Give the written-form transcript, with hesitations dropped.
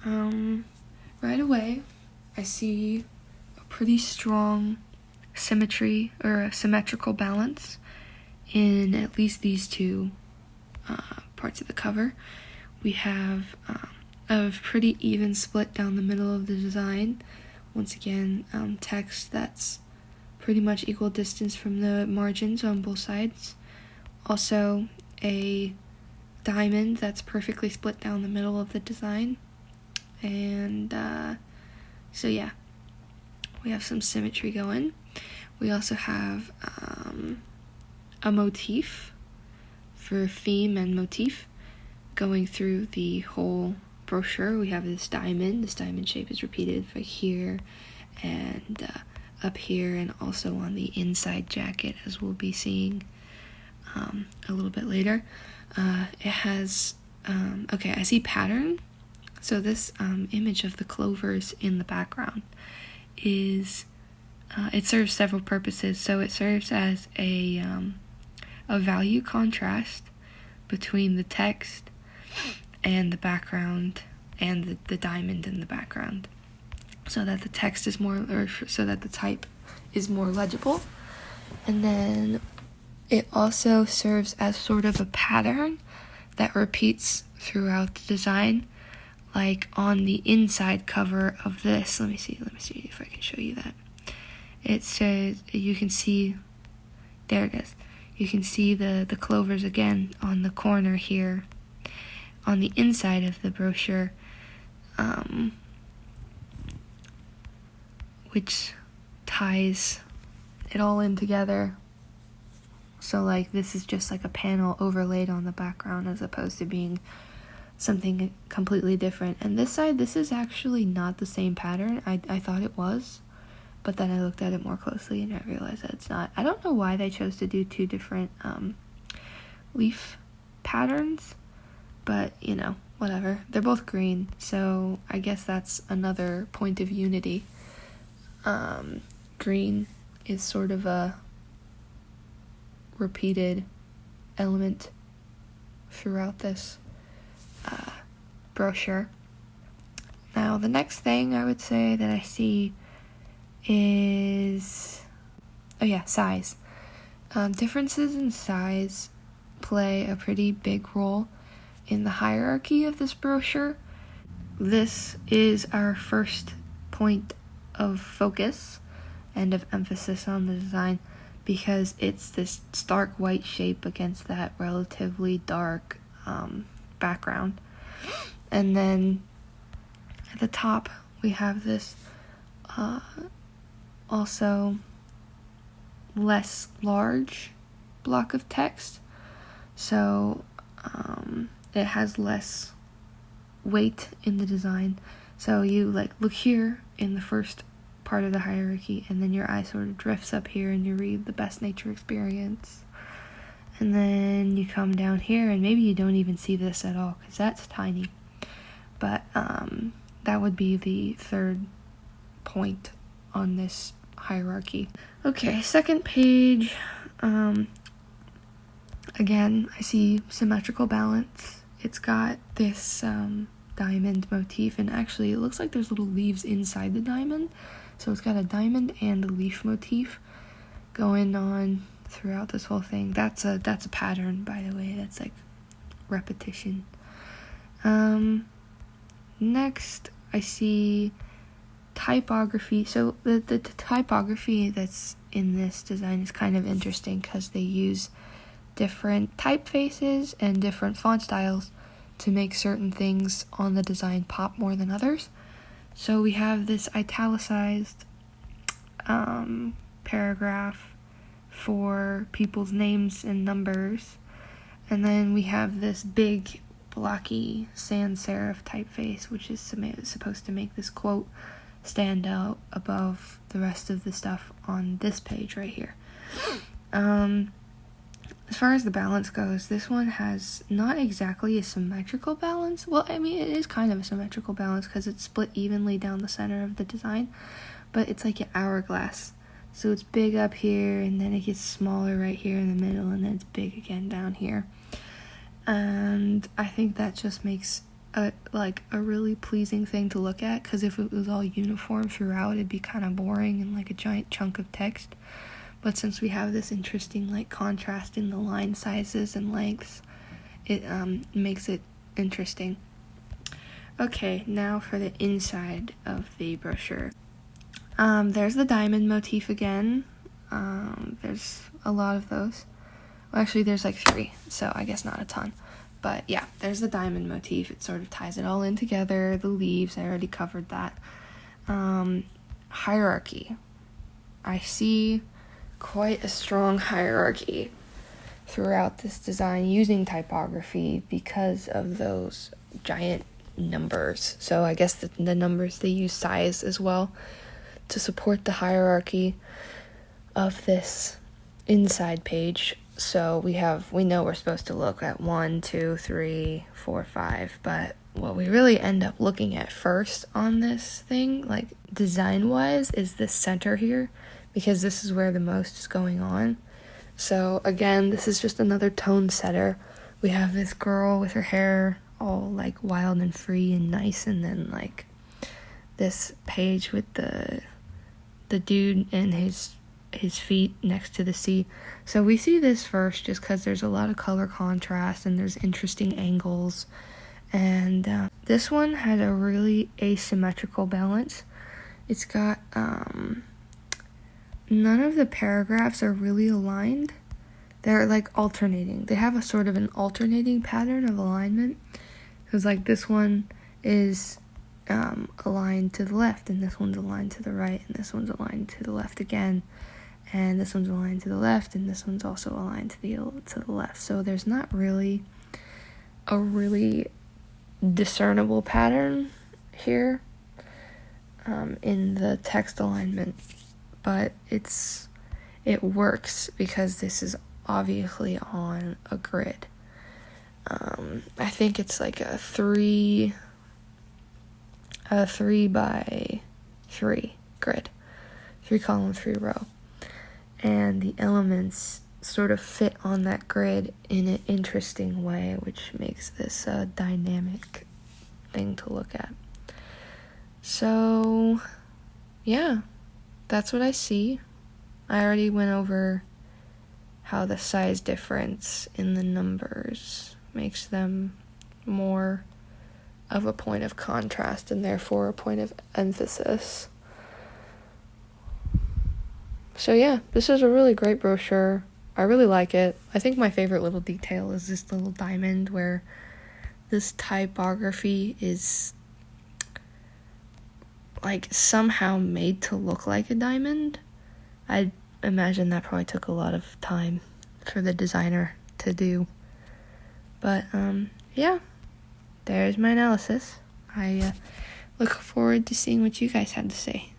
Right away, I see a pretty strong symmetry or a symmetrical balance in at least these two parts of the cover. We have a pretty even split down the middle of the design. Once again, text that's pretty much equal distance from the margins on both sides. Also, a diamond that's perfectly split down the middle of the design. And so yeah, we have some symmetry going. We also have a motif for theme and motif going through the whole brochure. We have this diamond shape is repeated for here and up here, and also on the inside jacket, as we'll be seeing a little bit later. It has okay, I see pattern. So this image of the clovers in the background is it serves several purposes. So it serves as a value contrast between the text and the background and the diamond in the background, so that the text is more, or so that the type is more legible. And then it also serves as sort of a pattern that repeats throughout the design, like on the inside cover of this. Let me see if I can show you that. It says, you can see, there it is. You can see the clovers again on the corner here on the inside of the brochure, which ties it all in together. So like this is just like a panel overlaid on the background as opposed to being something completely different. And this side, this is actually not the same pattern. I thought it was, but then I looked at it more closely and I realized that it's not. I don't know why they chose to do two different leaf patterns, but you know, whatever. They're both green, so I guess that's another point of unity. Green is sort of a repeated element throughout this brochure. Now, the next thing I would say that I see is, size. Differences in size play a pretty big role in the hierarchy of this brochure. This is our first point of focus and of emphasis on the design, because it's this stark white shape against that relatively dark background. And then at the top we have this also less large block of text, so it has less weight in the design. So you like look here in the first part of the hierarchy, and then your eye sort of drifts up here and you read the best nature experience, and then you come down here and maybe you don't even see this at all because that's tiny, but that would be the third point on this hierarchy. Okay, second page. Again, I see symmetrical balance. It's got this diamond motif, and actually it looks like there's little leaves inside the diamond, so it's got a diamond and a leaf motif going on throughout this whole thing. That's a pattern, by the way. That's like repetition. Next I see typography. So the typography that's in this design is kind of interesting because they use different typefaces and different font styles to make certain things on the design pop more than others. So we have this italicized paragraph for people's names and numbers, and then we have this big blocky sans serif typeface, which is supposed to make this quote stand out above the rest of the stuff on this page right here. As far as the balance goes, this one has not exactly a symmetrical balance. Well, I mean, it is kind of a symmetrical balance because it's split evenly down the center of the design, but it's like an hourglass. So it's big up here, and then it gets smaller right here in the middle, and then it's big again down here. And I think that just makes a really pleasing thing to look at, because if it was all uniform throughout, it'd be kind of boring and like a giant chunk of text. But since we have this interesting like contrast in the line sizes and lengths, it makes it interesting. Okay, now for the inside of the brochure. There's the diamond motif again. There's a lot of those. Well, actually, there's like 3, so I guess not a ton. But yeah, there's the diamond motif. It sort of ties it all in together. The leaves, I already covered that. Hierarchy. I see quite a strong hierarchy throughout this design using typography because of those giant numbers. So I guess the numbers, they use size as well to support the hierarchy of this inside page. So we know we're supposed to look at 1, 2, 3, 4, 5, but what we really end up looking at first on this thing, like design-wise, is this center here, because this is where the most is going on. So again, this is just another tone setter. We have this girl with her hair all like wild and free and nice, and then like this page with the dude and his feet next to the sea. So we see this first just because there's a lot of color contrast and there's interesting angles. And this one has a really asymmetrical balance. It's got none of the paragraphs are really aligned. They're like alternating. They have a sort of an alternating pattern of alignment. Because like this one is aligned to the left, and this one's aligned to the right, and this one's aligned to the left again, and this one's aligned to the left, and this one's also aligned to the left. So there's not really a really discernible pattern here in the text alignment, but it works because this is obviously on a grid. I think it's like a 3 by 3 grid, 3 column, 3 row, and the elements sort of fit on that grid in an interesting way, which makes this a dynamic thing to look at. So yeah, that's what I see. I already went over how the size difference in the numbers makes them more of a point of contrast and therefore a point of emphasis. So yeah, this is a really great brochure. I really like it. I think my favorite little detail is this little diamond where this typography is like somehow made to look like a diamond. I imagine that probably took a lot of time for the designer to do. But yeah, there's my analysis. I look forward to seeing what you guys had to say.